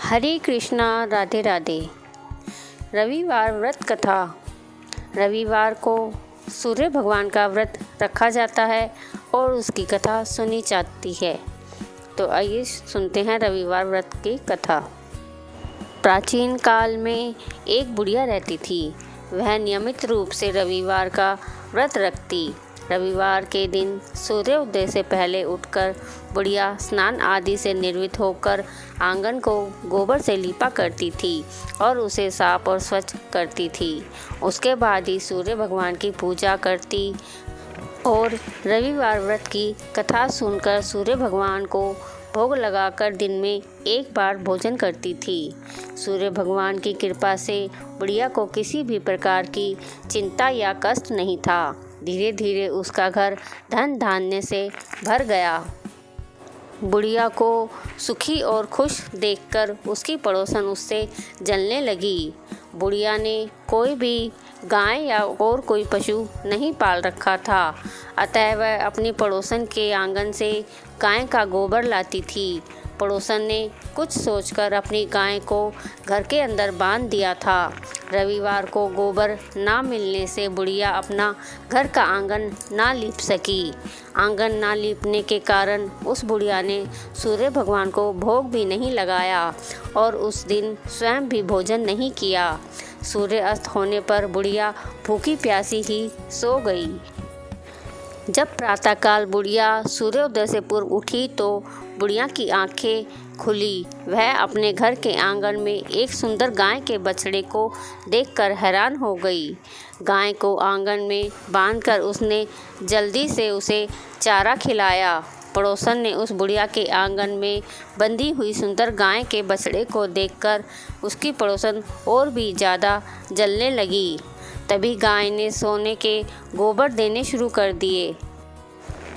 हरे कृष्णा, राधे राधे। रविवार व्रत कथा। रविवार को सूर्य भगवान का व्रत रखा जाता है और उसकी कथा सुनी जाती है। तो आइए सुनते हैं रविवार व्रत की कथा। प्राचीन काल में एक बुढ़िया रहती थी। वह नियमित रूप से रविवार का व्रत रखती। रविवार के दिन सूर्योदय से पहले उठकर बुढ़िया स्नान आदि से निर्वित होकर आंगन को गोबर से लीपा करती थी और उसे साफ और स्वच्छ करती थी। उसके बाद ही सूर्य भगवान की पूजा करती और रविवार व्रत की कथा सुनकर सूर्य भगवान को भोग लगाकर दिन में एक बार भोजन करती थी। सूर्य भगवान की कृपा से बुढ़िया को किसी भी प्रकार की चिंता या कष्ट नहीं था। धीरे धीरे उसका घर धन धान्य से भर गया। बुढ़िया को सुखी और खुश देखकर उसकी पड़ोसन उससे जलने लगी। बुढ़िया ने कोई भी गाय या और कोई पशु नहीं पाल रखा था, अतः वह अपनी पड़ोसन के आंगन से गाय का गोबर लाती थी। पड़ोसन ने कुछ सोचकर अपनी गाय को घर के अंदर बांध दिया था। रविवार को गोबर ना मिलने से बुढ़िया अपना घर का आंगन ना लीप सकी। आंगन ना लीपने के कारण उस बुढ़िया ने सूर्य भगवान को भोग भी नहीं लगाया और उस दिन स्वयं भी भोजन नहीं किया। सूर्य अस्त होने पर बुढ़िया भूखी प्यासी ही सो गई। जब प्रातःकाल बुढ़िया सूर्योदय से पूर्व उठी तो बुढ़िया की आंखें खुली। वह अपने घर के आंगन में एक सुंदर गाय के बछड़े को देखकर हैरान हो गई। गाय को आंगन में बांधकर उसने जल्दी से उसे चारा खिलाया। पड़ोसन ने उस बुढ़िया के आंगन में बंधी हुई सुंदर गाय के बछड़े को देखकर उसकी पड़ोसन और भी ज़्यादा जलने लगी। तभी गाय ने सोने के गोबर देने शुरू कर दिए।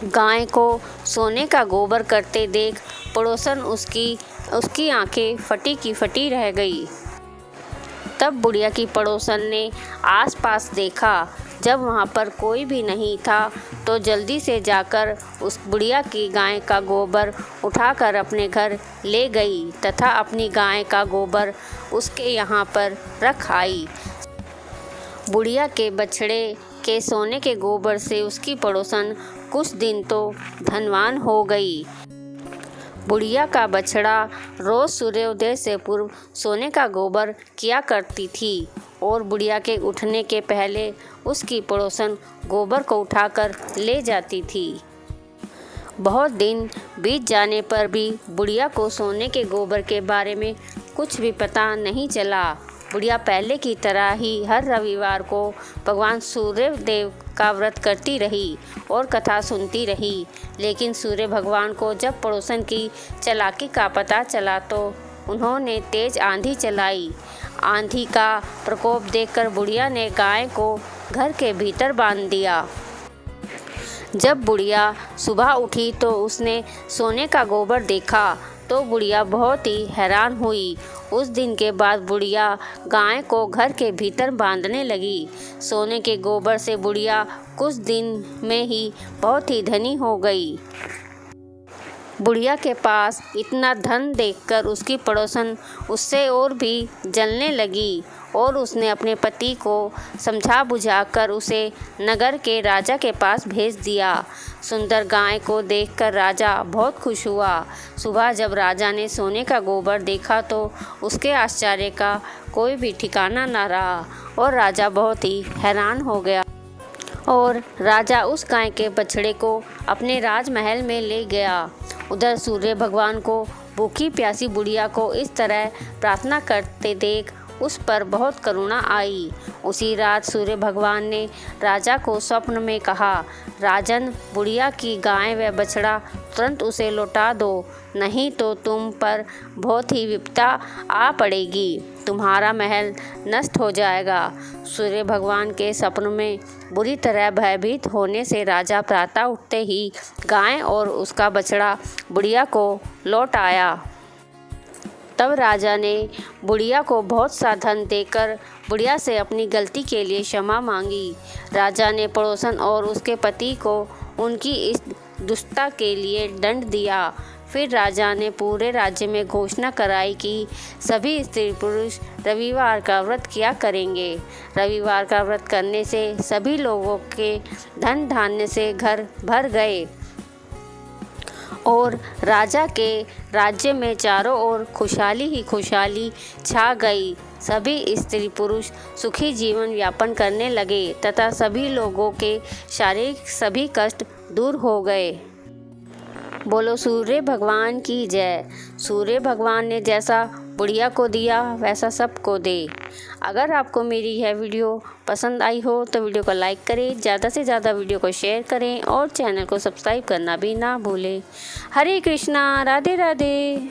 गाय को सोने का गोबर करते देख पड़ोसन उसकी आंखें फटी की फटी रह गई। तब बुढ़िया की पड़ोसन ने आसपास देखा। जब वहाँ पर कोई भी नहीं था तो जल्दी से जाकर उस बुढ़िया की गाय का गोबर उठाकर अपने घर ले गई तथा अपनी गाय का गोबर उसके यहाँ पर रख आई। बुढ़िया के बछड़े के सोने के गोबर से उसकी पड़ोसन कुछ दिन तो धनवान हो गई। बुढ़िया का बछड़ा रोज सूर्योदय से पूर्व सोने का गोबर किया करती थी और बुढ़िया के उठने के पहले उसकी पड़ोसन गोबर को उठाकर ले जाती थी। बहुत दिन बीत जाने पर भी बुढ़िया को सोने के गोबर के बारे में कुछ भी पता नहीं चला। बुढ़िया पहले की तरह ही हर रविवार को भगवान सूर्य देव का व्रत करती रही और कथा सुनती रही। लेकिन सूर्य भगवान को जब पड़ोसन की चालाकी का पता चला तो उन्होंने तेज आंधी चलाई। आंधी का प्रकोप देखकर बुढ़िया ने गाय को घर के भीतर बांध दिया। जब बुढ़िया सुबह उठी तो उसने सोने का गोबर देखा तो बुढ़िया बहुत ही हैरान हुई। उस दिन के बाद बुढ़िया गाय को घर के भीतर बांधने लगी। सोने के गोबर से बुढ़िया कुछ दिन में ही बहुत ही धनी हो गई। बुढ़िया के पास इतना धन देखकर उसकी पड़ोसन उससे और भी जलने लगी और उसने अपने पति को समझा बुझाकर उसे नगर के राजा के पास भेज दिया। सुंदर गाय को देखकर राजा बहुत खुश हुआ। सुबह जब राजा ने सोने का गोबर देखा तो उसके आश्चर्य का कोई भी ठिकाना न रहा और राजा बहुत ही हैरान हो गया और राजा उस गाय के बछड़े को अपने राजमहल में ले गया। उधर सूर्य भगवान को भूखी प्यासी बुढ़िया को इस तरह प्रार्थना करते देख उस पर बहुत करुणा आई। उसी रात सूर्य भगवान ने राजा को स्वप्न में कहा, राजन, बुढ़िया की गाय व बछड़ा तुरंत उसे लौटा दो, नहीं तो तुम पर बहुत ही विपदा आ पड़ेगी, तुम्हारा महल नष्ट हो जाएगा। सूर्य भगवान के सपन में बुरी तरह भयभीत होने से राजा प्रातः उठते ही गाय और उसका बछड़ा बुढ़िया को लौट आया। तब राजा ने बुढ़िया को बहुत सा धन देकर बुढ़िया से अपनी गलती के लिए क्षमा मांगी। राजा ने पड़ोसन और उसके पति को उनकी इस दुष्टता के लिए दंड दिया। फिर राजा ने पूरे राज्य में घोषणा कराई कि सभी स्त्री पुरुष रविवार का व्रत किया करेंगे। रविवार का व्रत करने से सभी लोगों के धन धान्य से घर भर गए और राजा के राज्य में चारों ओर खुशहाली ही खुशहाली छा गई। सभी स्त्री पुरुष सुखी जीवन यापन करने लगे तथा सभी लोगों के शारीरिक सभी कष्ट दूर हो गए। बोलो सूर्य भगवान की जय। सूर्य भगवान ने जैसा बुढ़िया को दिया वैसा सबको दे। अगर आपको मेरी यह वीडियो पसंद आई हो तो वीडियो को लाइक करें, ज़्यादा से ज़्यादा वीडियो को शेयर करें और चैनल को सब्सक्राइब करना भी ना भूलें। हरे कृष्णा, राधे राधे।